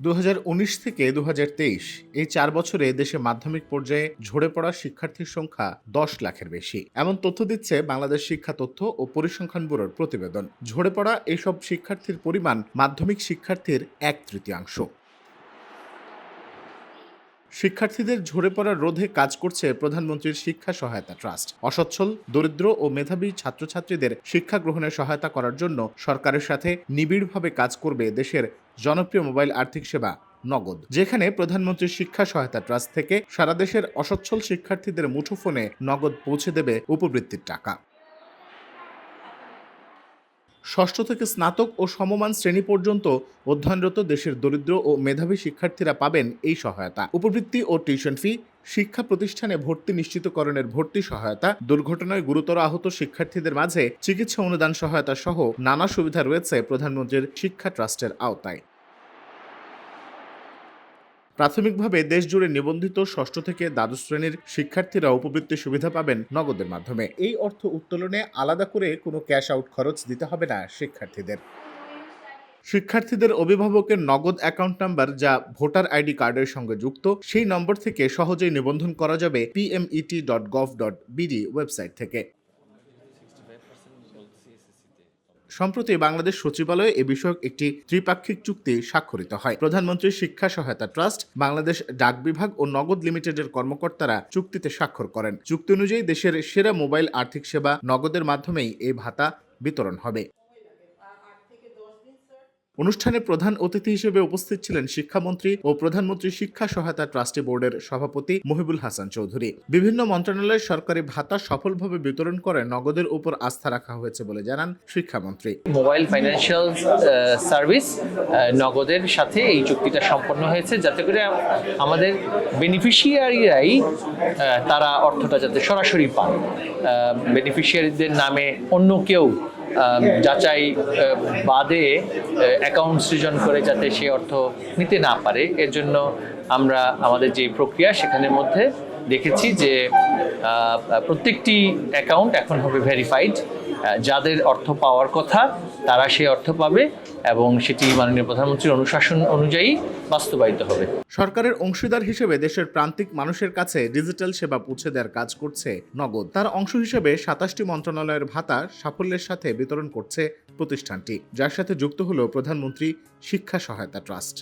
2019 থেকে 2023 এই 4 বছরে দেশে মাধ্যমিক পর্যায়ে ঝরে পড়া শিক্ষার্থীর সংখ্যা 10 লাখের বেশি। এমন তথ্য দিচ্ছে বাংলাদেশ শিক্ষা তথ্য ও পরিসংখ্যান ব্যুরোর প্রতিবেদন। ঝরে পড়া এইসব শিক্ষার্থীর পরিমাণ মাধ্যমিক শিক্ষার্থীর 1/3। শিক্ষার্থীদের ঝরে পড়া রোধে কাজ করছে প্রধানমন্ত্রীর শিক্ষা সহায়তা ট্রাস্ট। অসচ্ছল, দরিদ্র ও মেধাবী ছাত্রছাত্রীদের শিক্ষা গ্রহণে সহায়তা করার জন্য সরকারের সাথে নিবিড়ভাবে কাজ করবে দেশের জনপ্রিয় মোবাইল আর্থিক সেবা নগদ, যেখানে প্রধানমন্ত্রীর শিক্ষা সহায়তা ট্রাস্ট থেকে সারা দেশের অসচ্ছল শিক্ষার্থীদের মুঠোফোনে নগদ পৌঁছে দেবে উপবৃত্তির টাকা। ষষ্ঠ থেকে স্নাতক ও সমমান শ্রেণী পর্যন্ত অধ্যয়নরত দেশের দরিদ্র ও মেধাবী শিক্ষার্থীরা পাবেন এই সহায়তা। উপবৃত্তি ও টিউশন ফি, শিক্ষা প্রতিষ্ঠানে ভর্তি নিশ্চিতকরণের ভর্তি সহায়তা, দুর্ঘটনায় গুরুতর আহত শিক্ষার্থীদের মাঝে চিকিৎসা অনুদান সহায়তা সহ নানা সুবিধা রয়েছে প্রধানমন্ত্রীর শিক্ষা ট্রাস্টের আওতায়। প্রাথমিকভাবে দেশজুড়ে নিবন্ধিত ষষ্ঠ থেকে দ্বাদশ শ্রেণীর শিক্ষার্থীরা উপবৃত্তি সুবিধা পাবেন নগদের মাধ্যমে। এই অর্থ উত্তোলনে আলাদা করে কোনো ক্যাশ আউট খরচ দিতে হবে না শিক্ষার্থীদের। শিক্ষার্থীদের অভিভাবকের নগদ অ্যাকাউন্ট নাম্বার, যা ভোটার আইডি কার্ডের সঙ্গে যুক্ত, সেই নম্বর থেকে সহজেই নিবন্ধন করা যাবে pmet.gov.bd ওয়েবসাইট থেকে। সম্প্রতি বাংলাদেশ সচিবালয়ে এ বিষয়ক একটি ত্রিপাক্ষিক চুক্তি স্বাক্ষরিত হয়। প্রধানমন্ত্রীর শিক্ষা সহায়তা ট্রাস্ট, বাংলাদেশ ডাক বিভাগ ও নগদ লিমিটেডের কর্মকর্তারা চুক্তিতে স্বাক্ষর করেন। চুক্তি অনুযায়ী দেশের সেরা মোবাইল আর্থিক সেবা নগদের মাধ্যমেই এই ভাতা বিতরণ হবে। অনুষ্ঠানে প্রধান অতিথি হিসেবে উপস্থিত ছিলেন শিক্ষামন্ত্রী ও প্রধানমন্ত্রী শিক্ষা সহায়তা ট্রাস্টি বোর্ডের সভাপতি মহিবুল হাসান চৌধুরী। বিভিন্ন মন্ত্রণালয়ের সরকারি ভাতা সফলভাবে বিতরণ করে নগদের উপর আস্থা রাখা হয়েছে বলে জানান শিক্ষামন্ত্রী। মোবাইল ফাইন্যান্সিয়াল সার্ভিস নগদের সাথে এই চুক্তিটা সম্পন্ন হয়েছে, যাতে করে আমাদের বেনিফিশিয়ারিরাই তারা অর্থটা যাতে সরাসরি পান। বেনিফিশিয়ারিদের নামে অন্য কেউ যাচাই বাদে অ্যাকাউন্ট সৃজন করে যাতে সে অর্থ নিতে না পারে, এর জন্য আমরা আমাদের যে প্রক্রিয়া সেখানের মধ্যে দেখেছি যে প্রত্যেকটি অ্যাকাউন্ট এখন হবে ভেরিফাইড। যাদের অর্থ পাওয়ার কথা তারা সেই অর্থ পাবে এবং সেটি মাননীয় প্রধানমন্ত্রীর অনুশাসন অনুযায়ী বাস্তবায়িত হবে। সরকারের অংশীদার হিসেবে দেশের প্রান্তিক মানুষের কাছে ডিজিটাল সেবা পৌঁছে দেওয়ার কাজ করছে নগদ। তার অংশ হিসেবে 27টি মন্ত্রণালয়ের ভাতা সাফল্যের সাথে বিতরণ করছে প্রতিষ্ঠানটি, যার সাথে যুক্ত হলো প্রধানমন্ত্রী শিক্ষা সহায়তা ট্রাস্ট।